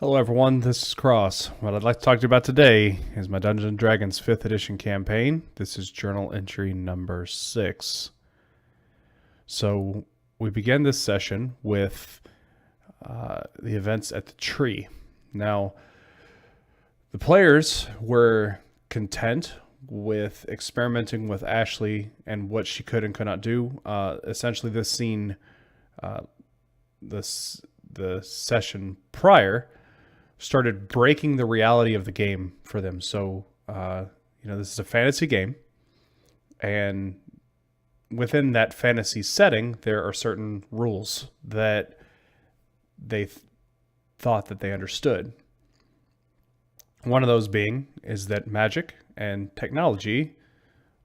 Hello everyone, this is Cross. What I'd like to talk to you about today is my Dungeons & Dragons 5th edition campaign. This is journal entry number 6. So we began this session with the events at the tree. Now, the players were content with experimenting with Ashley and what she could and could not do. Essentially, this scene, the session prior, started breaking the reality of the game for them. So, this is a fantasy game, and within that fantasy setting, there are certain rules that they thought that they understood. One of those being is that magic and technology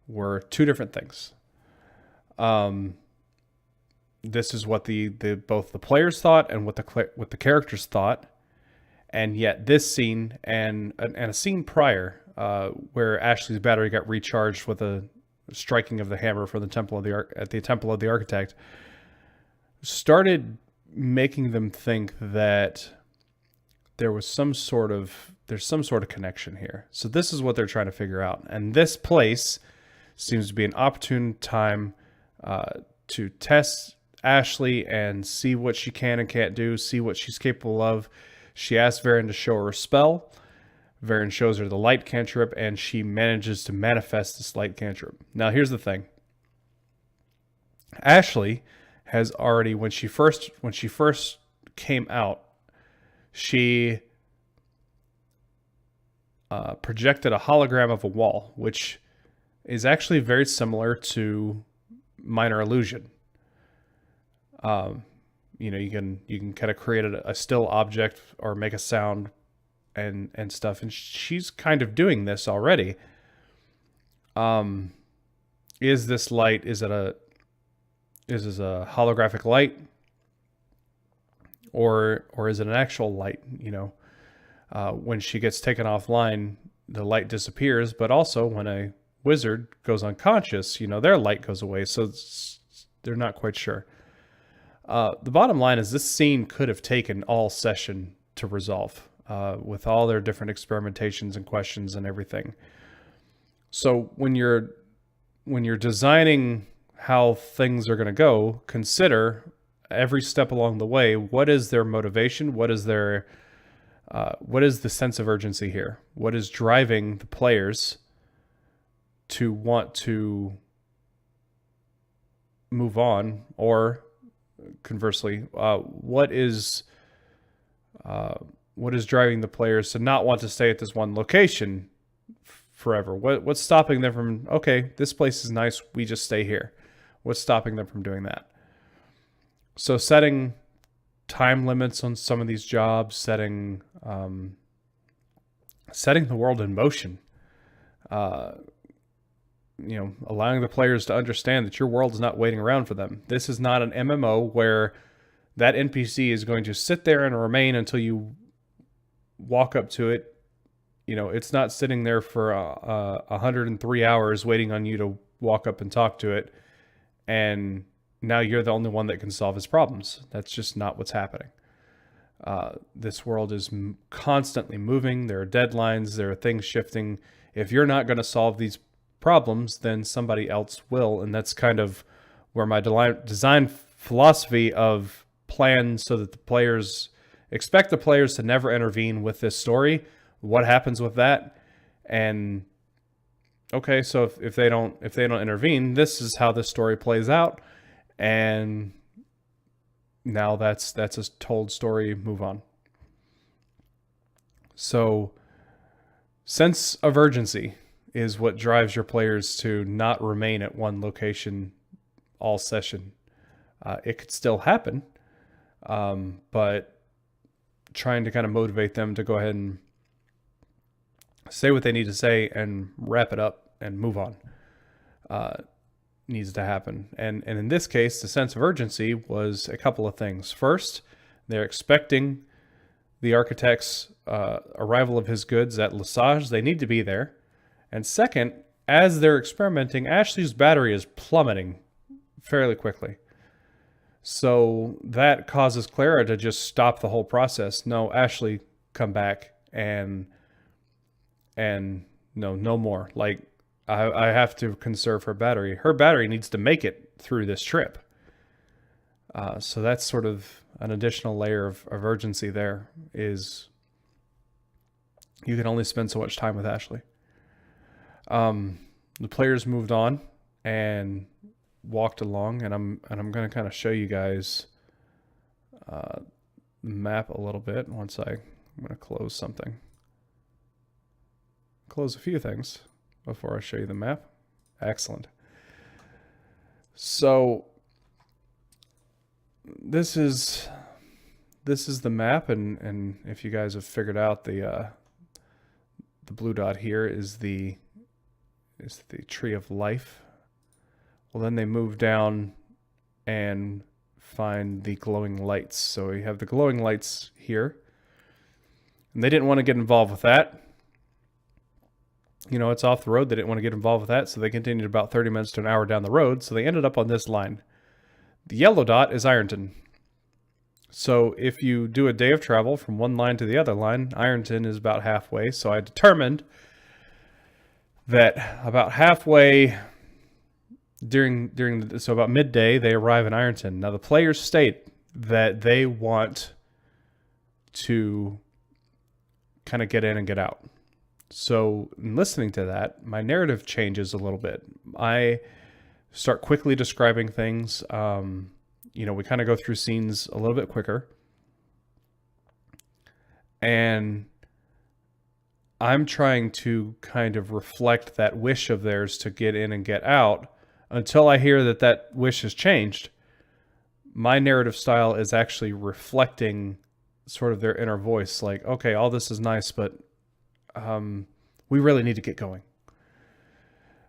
were two different things. This is what both the players thought and what the characters thought. And yet this scene and a scene prior, where Ashley's battery got recharged with a striking of the hammer from the Temple of the Architect, started making them think that there's some sort of connection here. So this is what they're trying to figure out. And this place seems to be an opportune time to test Ashley and see what she can and can't do, see what she's capable of. She asks Varen to show her a spell. Varen shows her the light cantrip, and she manages to manifest this light cantrip. Now, here's the thing. Ashley has already, when she first came out, she projected a hologram of a wall, which is actually very similar to minor illusion. You can kind of create a still object or make a sound and stuff. And she's kind of doing this already. Is this light, is this a holographic light? Or is it an actual light? When she gets taken offline, the light disappears, but also when a wizard goes unconscious, their light goes away. So they're not quite sure. The bottom line is this scene could have taken all session to resolve, with all their different experimentations and questions and everything. So when you're designing how things are going to go, consider every step along the way. What is their motivation? What is the sense of urgency here? What is driving the players to want to move on, or conversely, what is driving the players to not want to stay at this one location forever? What's stopping them from, okay, this place is nice, we just stay here? What's stopping them from doing that? So setting time limits on some of these jobs, setting the world in motion, allowing the players to understand that your world is not waiting around for them. This is not an MMO where that NPC is going to sit there and remain until you walk up to it. It's not sitting there for 103 hours waiting on you to walk up and talk to it, and now you're the only one that can solve his problems. That's just not what's happening. This world is constantly moving. There are deadlines. There are things shifting. If you're not going to solve these problems, then somebody else will. And that's kind of where my design philosophy of plan so that the players expect the players to never intervene with this story. What happens with that? And okay, so if they don't intervene, this is how this story plays out. And now that's a told story, move on. So sense of urgency is what drives your players to not remain at one location all session. It could still happen, but trying to kind of motivate them to go ahead and say what they need to say and wrap it up and move on needs to happen. And in this case, the sense of urgency was a couple of things. First, they're expecting the architect's arrival of his goods at Lesage. They need to be there. And second, as they're experimenting, Ashley's battery is plummeting fairly quickly. So that causes Clara to just stop the whole process. No, Ashley, come back and no more. Like, I have to conserve her battery. Her battery needs to make it through this trip. So that's sort of an additional layer of urgency there, is you can only spend so much time with Ashley. The players moved on and walked along, and I'm going to kind of show you guys the map a little bit. I'm going to close something. Close a few things before I show you the map. Excellent. So this is the map, and if you guys have figured out, the blue dot here is the tree of life. Well, then they move down and find the glowing lights. So we have the glowing lights here, and they didn't want to get involved with that. It's off the road. They didn't want to get involved with that, so they continued about 30 minutes to an hour down the road. So they ended up on this line. The yellow dot is Ironton. So if you do a day of travel from one line to the other line, Ironton is about halfway. So I determined that about halfway so about midday, they arrive in Ironton. Now the players state that they want to kind of get in and get out. So in listening to that, my narrative changes a little bit. I start quickly describing things. We kind of go through scenes a little bit quicker. And I'm trying to kind of reflect that wish of theirs to get in and get out until I hear that wish has changed. My narrative style is actually reflecting sort of their inner voice. Like, okay, all this is nice, but we really need to get going.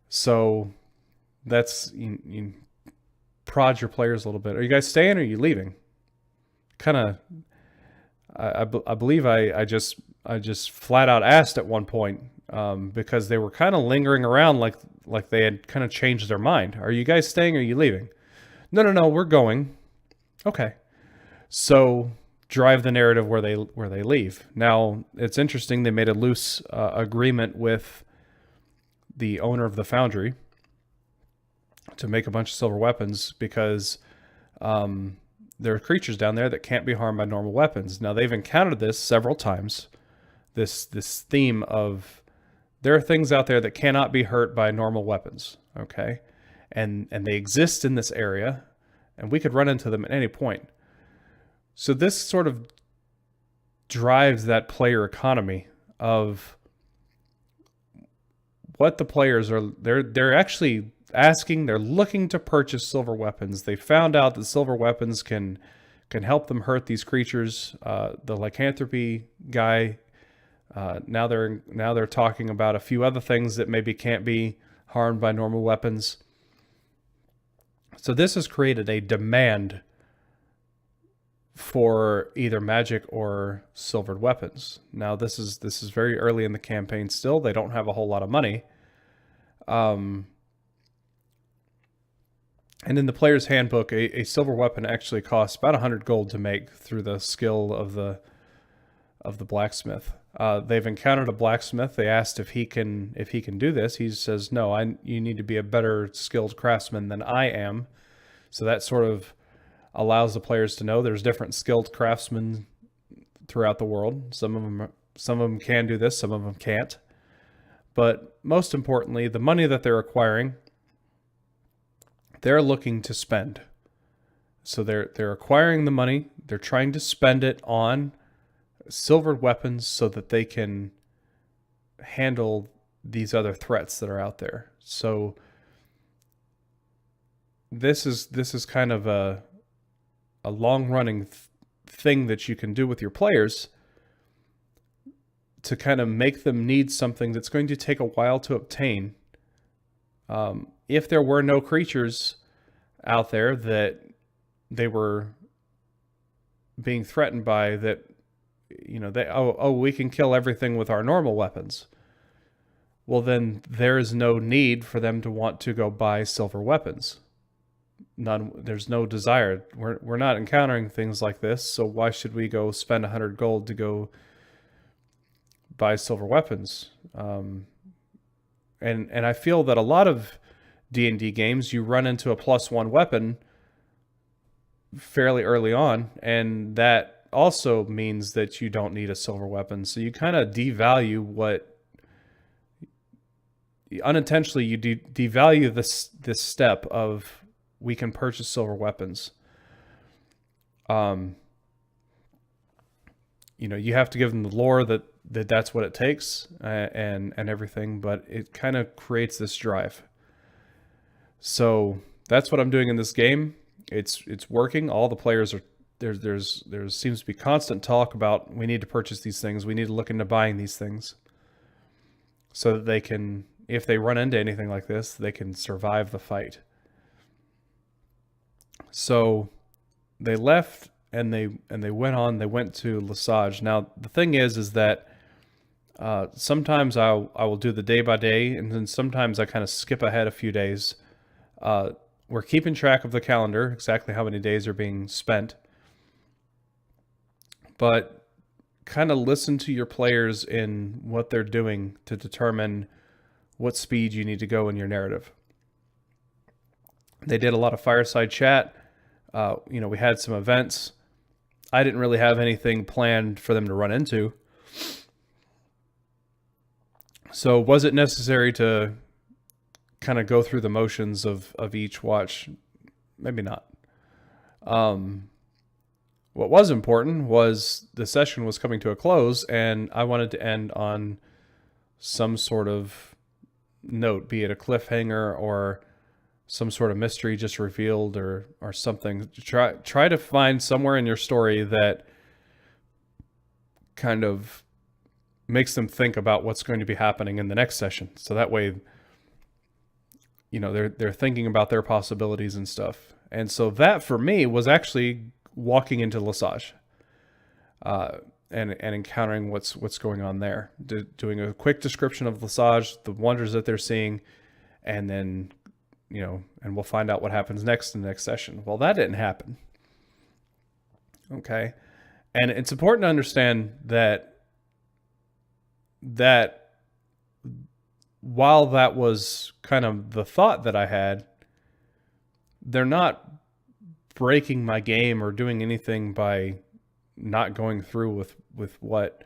So that's, you prod your players a little bit. Are you guys staying or are you leaving? Kind of, I believe I just flat out asked at one point, because they were kind of lingering around like they had kind of changed their mind. Are you guys staying or are you leaving? No, we're going. Okay. So drive the narrative where they leave. Now, it's interesting. They made a loose agreement with the owner of the foundry to make a bunch of silver weapons because there are creatures down there that can't be harmed by normal weapons. Now, they've encountered this several times. This theme of there are things out there that cannot be hurt by normal weapons. Okay, and they exist in this area, and we could run into them at any point. So this sort of drives that player economy of what the players are. They're actually asking. They're looking to purchase silver weapons. They found out that silver weapons can help them hurt these creatures. The lycanthropy guy. Now they're talking about a few other things that maybe can't be harmed by normal weapons. So this has created a demand for either magic or silvered weapons. Now this is very early in the campaign still. They don't have a whole lot of money. And in the player's handbook, a silver weapon actually costs about 100 gold to make through the skill of the blacksmith. They've encountered a blacksmith. They asked if he can do this. He says, no, you need to be a better skilled craftsman than I am. So that sort of allows the players to know there's different skilled craftsmen throughout the world. Some of them can do this, some of them can't. But most importantly, the money that they're acquiring, they're looking to spend. So they're acquiring the money, they're trying to spend it on silvered weapons so that they can handle these other threats that are out there. So this is kind of a long-running thing that you can do with your players to kind of make them need something that's going to take a while to obtain. If there were no creatures out there that they were being threatened by, that we can kill everything with our normal weapons, well, then there is no need for them to want to go buy silver weapons. There's no desire. We're not encountering things like this, so why should we go spend 100 gold to go buy silver weapons. And I feel that a lot of D&D games, you run into a +1 weapon fairly early on, and that also means that you don't need a silver weapon. So you kind of devalue what, unintentionally, you devalue this step of we can purchase silver weapons. You know, you have to give them the lore that's what it takes, and everything, but it kind of creates this drive. So that's what I'm doing in this game. It's working. All the players are there seems to be constant talk about we need to purchase these things. We need to look into buying these things so that they can, if they run into anything like this, they can survive the fight. So they left and they went on. They went to Lesage. Now the thing is that sometimes I will do the day by day, and then sometimes I kind of skip ahead a few days. We're keeping track of the calendar, exactly how many days are being spent. But kind of listen to your players in what they're doing to determine what speed you need to go in your narrative. They did a lot of fireside chat. You know, we had some events. I didn't really have anything planned for them to run into. So was it necessary to kind of go through the motions of each watch? Maybe not. What was important was the session was coming to a close, and I wanted to end on some sort of note, be it a cliffhanger or some sort of mystery just revealed or something. Try to find somewhere in your story that kind of makes them think about what's going to be happening in the next session. So that way, you know, they're thinking about their possibilities and stuff. And so that for me was actually walking into Lesage, and encountering what's going on there, doing a quick description of Lesage, the wonders that they're seeing, and then, you know, and we'll find out what happens next in the next session. Well, that didn't happen. Okay. And it's important to understand that while that was kind of the thought that I had, they're not breaking my game or doing anything by not going through with what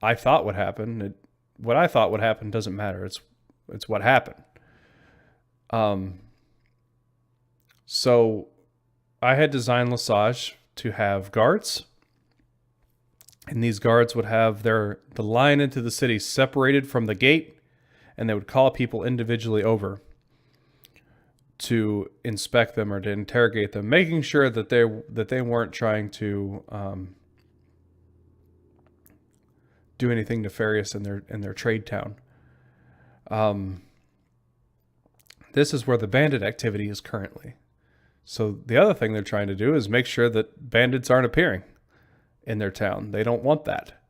I thought would happen. What I thought would happen doesn't matter. It's what happened. So I had designed Lesage to have guards, and these guards would have the line into the city separated from the gate, and they would call people individually over to inspect them or to interrogate them, making sure that they weren't trying to do anything nefarious in their trade town. This is where the bandit activity is currently. So the other thing they're trying to do is make sure that bandits aren't appearing in their town. They don't want that.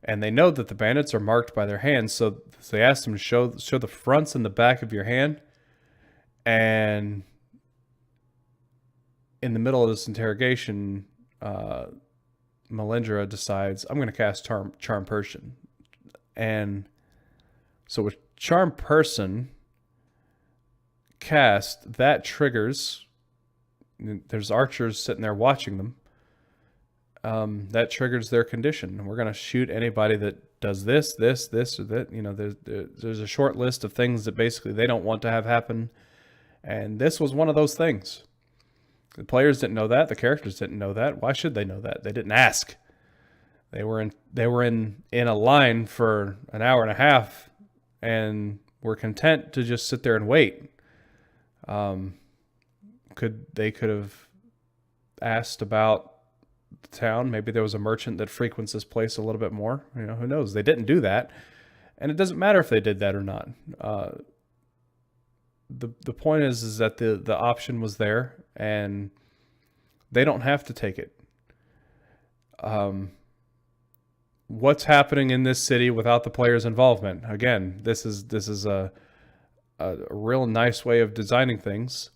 And they know that the bandits are marked by their hands, so they asked them to show the fronts and the back of your hand. And in the middle of this interrogation, Melindra decides, I'm going to cast Charm Person. And so with Charm Person cast, that triggers, there's archers sitting there watching them. That triggers their condition. We're going to shoot anybody that does this, or that. You know, there's a short list of things that basically they don't want to have happen. And this was one of those things. The players didn't know that. The characters didn't know that. Why should they know that? They didn't ask. They were in a line for an hour and a half, and were content to just sit there and wait. They could have asked about the town. Maybe there was a merchant that frequents this place a little bit more. You know, who knows? They didn't do that, and it doesn't matter if they did that or not. The point is that the option was there, and they don't have to take it. What's happening in this city without the players' involvement? Again, this is a real nice way of designing things.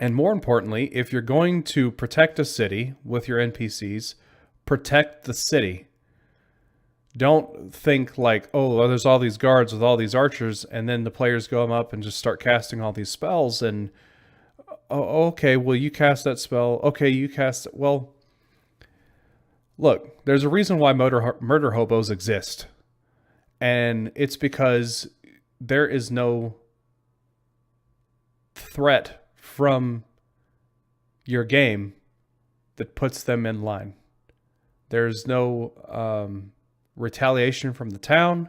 And more importantly, if you're going to protect a city with your NPCs, protect the city. Don't think like, oh, well, there's all these guards with all these archers, and then the players go up and just start casting all these spells. And oh, okay, well, you cast that spell. Okay, you cast it. Well, look, there's a reason why murder hobos exist, and it's because there is no threat from your game that puts them in line. There's no retaliation from the town.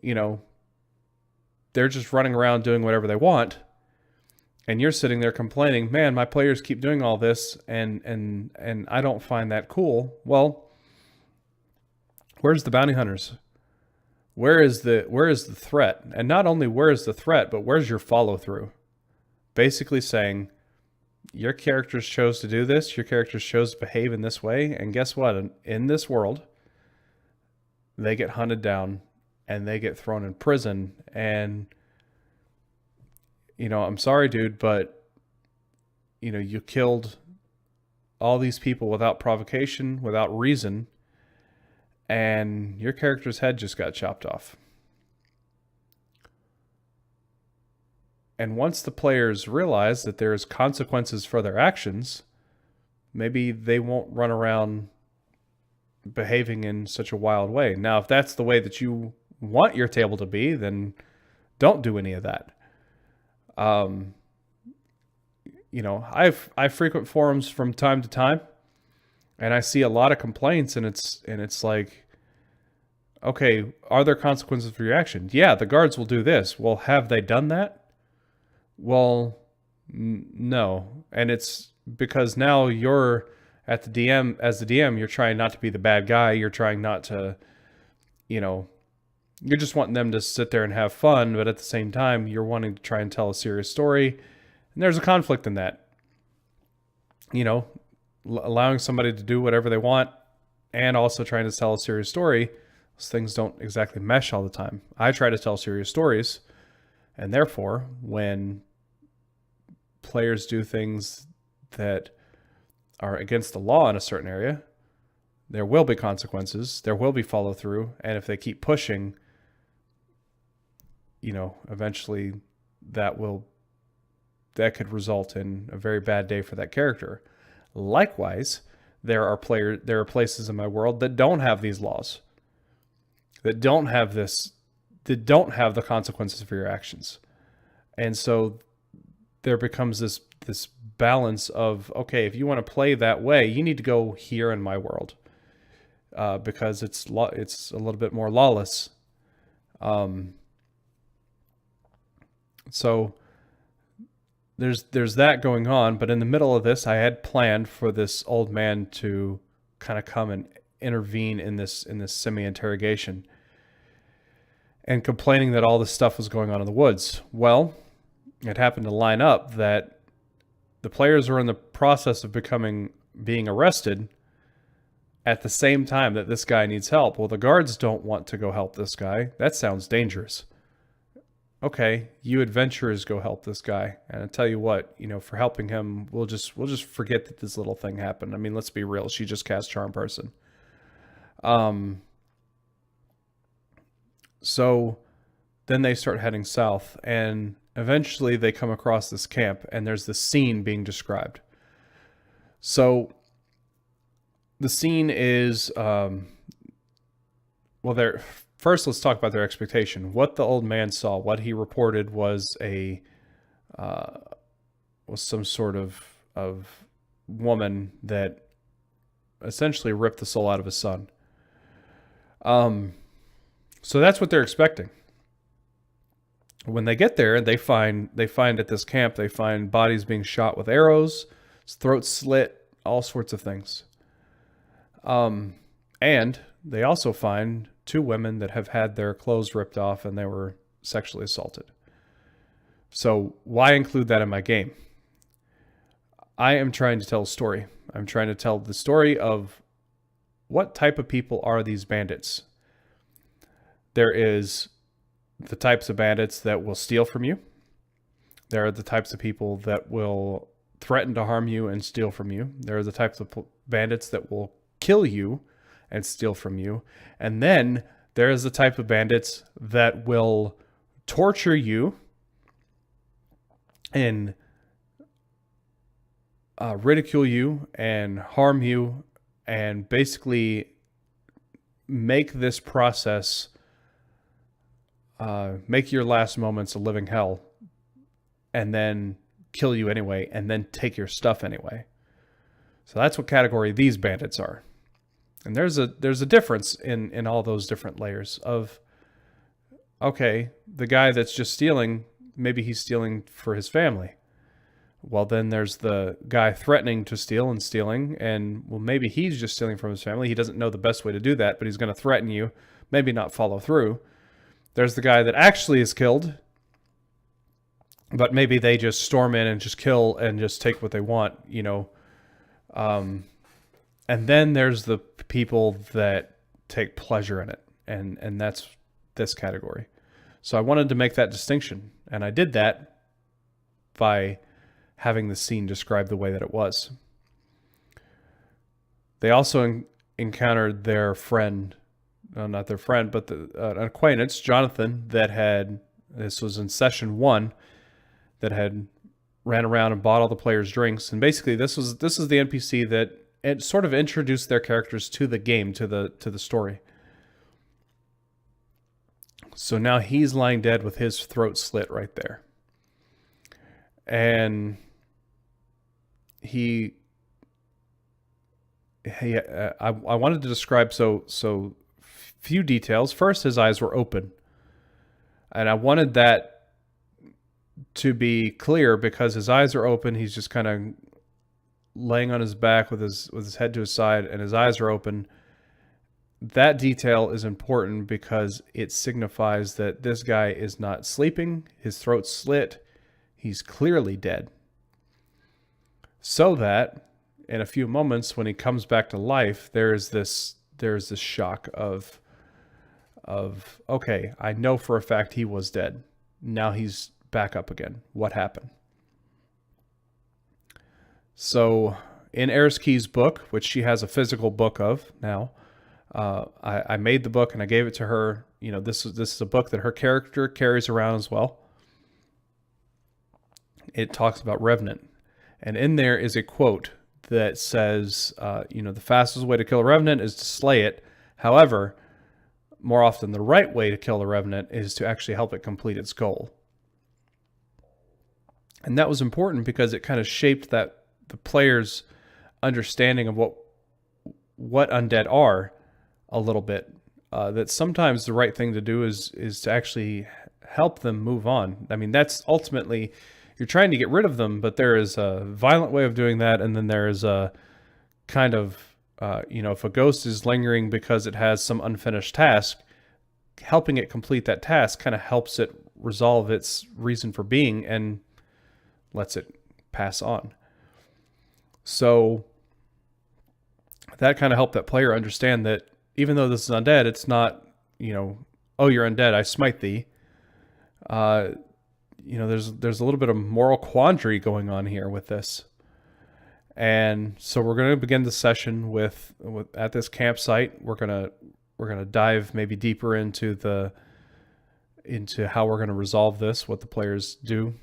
You know, they're just running around doing whatever they want, and you're sitting there complaining, man, my players keep doing all this, and I don't find that cool. Well, where's the bounty hunters? Where is the threat? And not only where is the threat, but where's your follow through? Basically saying, your characters chose to do this, your characters chose to behave in this way, and guess what? In this world, they get hunted down and they get thrown in prison. And, you know, I'm sorry, dude, but, you know, you killed all these people without provocation, without reason, and your character's head just got chopped off. And once the players realize that there's consequences for their actions, maybe they won't run around behaving in such a wild way. Now, if that's the way that you want your table to be, then don't do any of that. You know, I frequent forums from time to time, and I see a lot of complaints, and it's like, okay, are there consequences for your action? Yeah, the guards will do this. Well, have they done that? Well, no. And it's because now you're at the DM, as the DM, you're trying not to be the bad guy. You're trying not to, you know, you're just wanting them to sit there and have fun. But at the same time, you're wanting to try and tell a serious story. And there's a conflict in that. You know, allowing somebody to do whatever they want and also trying to tell a serious story. Those things don't exactly mesh all the time. I try to tell serious stories. And therefore, when players do things that are against the law in a certain area, there will be consequences, there will be follow through, and if they keep pushing, you know, eventually that could result in a very bad day for that character. Likewise, there are places in my world that don't have these laws, that don't have the consequences for your actions. And so there becomes this balance of, okay, if you want to play that way, you need to go here in my world, because it's a little bit more lawless. So there's that going on, but in the middle of this, I had planned for this old man to kind of come and intervene in this semi-interrogation, and complaining that all this stuff was going on in the woods. Well, it happened to line up that the players were in the process of being arrested at the same time that this guy needs help. Well, the guards don't want to go help this guy. That sounds dangerous. Okay, you adventurers go help this guy. And I tell you what, you know, for helping him, we'll just forget that this little thing happened. I mean, let's be real. She just cast Charm Person. So then they start heading south, and eventually they come across this camp, and there's this scene being described. So the scene is, first let's talk about their expectation. What the old man saw, what he reported was some sort of woman that essentially ripped the soul out of his son. So that's what they're expecting. When they get there, they find at this camp, they find bodies being shot with arrows, throats slit, all sorts of things. And they also find 2 women that have had their clothes ripped off and they were sexually assaulted. So why include that in my game? I am trying to tell a story. I'm trying to tell the story of what type of people are these bandits. There is the types of bandits that will steal from you. There are the types of people that will threaten to harm you and steal from you. There are the types of bandits that will kill you and steal from you. And then there is the type of bandits that will torture you and ridicule you and harm you and basically make this process, make your last moments a living hell, and then kill you anyway, and then take your stuff anyway. So that's what category these bandits are. And there's a difference in all those different layers of, okay, the guy that's just stealing, maybe he's stealing for his family. Well, then there's the guy threatening to steal and stealing, and well, maybe he's just stealing from his family. He doesn't know the best way to do that, but he's going to threaten you, maybe not follow through. There's the guy that actually is killed, but maybe they just storm in and just kill and just take what they want, you know. And then there's the people that take pleasure in it, and that's this category. So I wanted to make that distinction, and I did that by having the scene described the way that it was. They also encountered their friend, not their friend, but an acquaintance, Jonathan, that had, this was in session 1, that had ran around and bought all the players drinks. And basically this is the NPC that it sort of introduced their characters to the game, to the story. So now he's lying dead with his throat slit right there. And I wanted to describe so few details. First, his eyes were open, and I wanted that to be clear because his eyes are open. He's just kind of laying on his back with his head to his side, and his eyes are open. That detail is important because it signifies that this guy is not sleeping. His throat's slit. He's clearly dead. So that in a few moments, when he comes back to life, there's this shock of okay, I know for a fact he was dead. Now he's back up again. What happened? So in Ayers Key's book, which she has a physical book of now, I made the book and I gave it to her. You know, this is a book that her character carries around as well. It talks about Revenant. And in there is a quote that says, the fastest way to kill a Revenant is to slay it. However, more often the right way to kill the Revenant is to actually help it complete its goal. And that was important because it kind of shaped the player's understanding of what undead are a little bit. That sometimes the right thing to do is to actually help them move on. I mean, that's ultimately, you're trying to get rid of them, but there is a violent way of doing that, and then there is a kind of, if a ghost is lingering because it has some unfinished task, helping it complete that task kind of helps it resolve its reason for being and lets it pass on. So that kind of helped that player understand that even though this is undead, it's not, oh, you're undead, I smite thee. There's a little bit of moral quandary going on here with this. And so we're going to begin the session with at this campsite. We're going to dive maybe deeper into how we're going to resolve this, what the players do.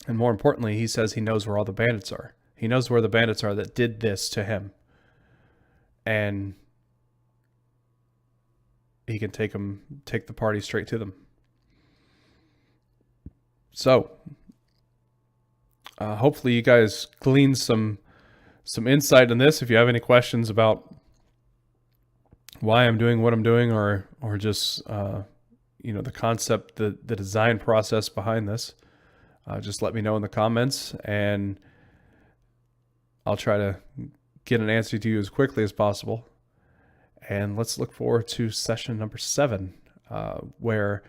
And more importantly, he says he knows where all the bandits are. He knows where the bandits are that did this to him. And he can take the party straight to them. So, hopefully you guys gleaned some insight in this. If you have any questions about why I'm doing what I'm doing, or just the concept, the design process behind this, just let me know in the comments, and I'll try to get an answer to you as quickly as possible. And let's look forward to session number 7, where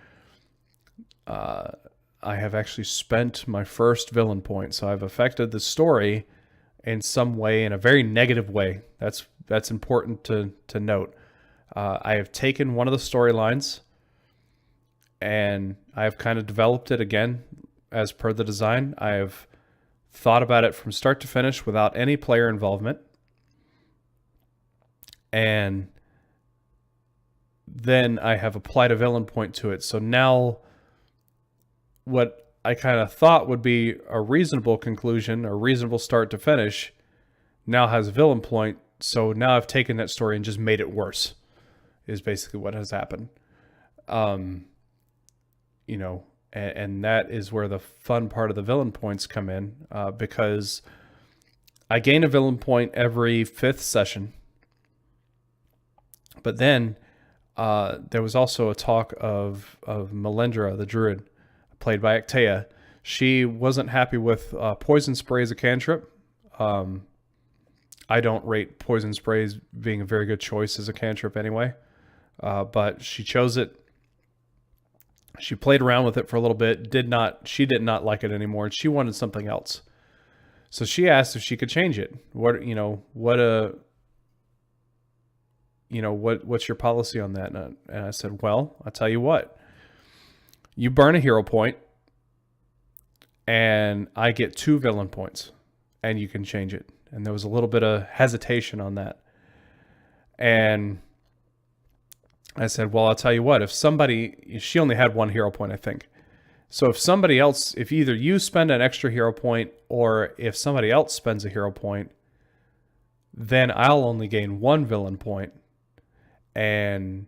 I have actually spent my first villain point. So I've affected the story in some way, in a very negative way. That's important to note. I have taken one of the storylines and I have kind of developed it again as per the design. I have thought about it from start to finish without any player involvement. And I have kind of developed it again as per the design. I have thought about it from start to finish without any player involvement. And and then I have applied a villain point to it. So now what I kind of thought would be a reasonable conclusion, a reasonable start to finish, now has a villain point. So now I've taken that story and just made it worse, is basically what has happened. You know, and that is where the fun part of the villain points come in, because I gain a villain point every 5th session. But then there was also a talk of Melindra, the druid, played by Actea. She wasn't happy with poison spray as a cantrip. I don't rate poison sprays being a very good choice as a cantrip anyway. But she chose it. She played around with it for a little bit. She did not like it anymore, and she wanted something else. So she asked if she could change it. What's your policy on that? And I said, well, I'll tell you what. You burn a hero point, and I get 2 villain points, and you can change it. And there was a little bit of hesitation on that. And I said, well, I'll tell you what, she only had 1 hero point, I think. So if either you spend an extra hero point or if somebody else spends a hero point, then I'll only gain 1 villain point, and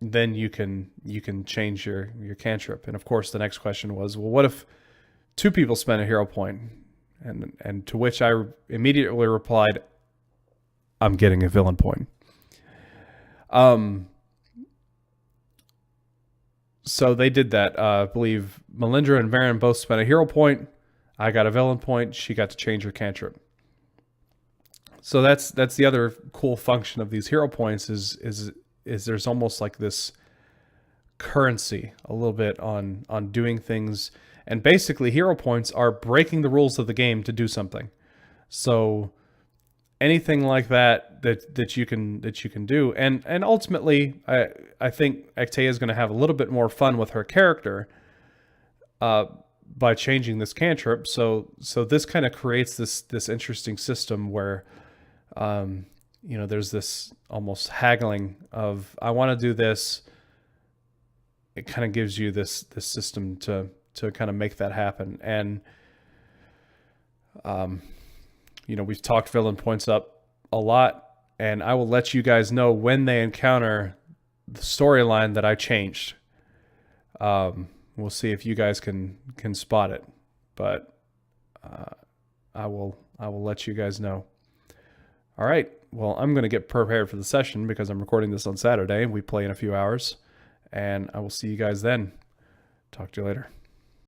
then you can change your cantrip. And of course, the next question was, well, what if 2 people spend a hero point? And to which I immediately replied, I'm getting a villain point. So they did that. I believe Melindra and Varen both spent a hero point. I got a villain point. She got to change her cantrip. So that's the other cool function of these hero points is there's almost like this currency a little bit on doing things. And basically hero points are breaking the rules of the game to do something. So anything like that you can do, and ultimately I think Actea is going to have a little bit more fun with her character by changing this cantrip. So this kind of creates this interesting system where there's this almost haggling of, I want to do this. It kind of gives you this system to kind of make that happen. And we've talked villain points up a lot, and I will let you guys know when they encounter the storyline that I changed. We'll see if you guys can spot it, but I will let you guys know. All right. Well, I'm going to get prepared for the session because I'm recording this on Saturday. We play in a few hours, and I will see you guys then. Talk to you later.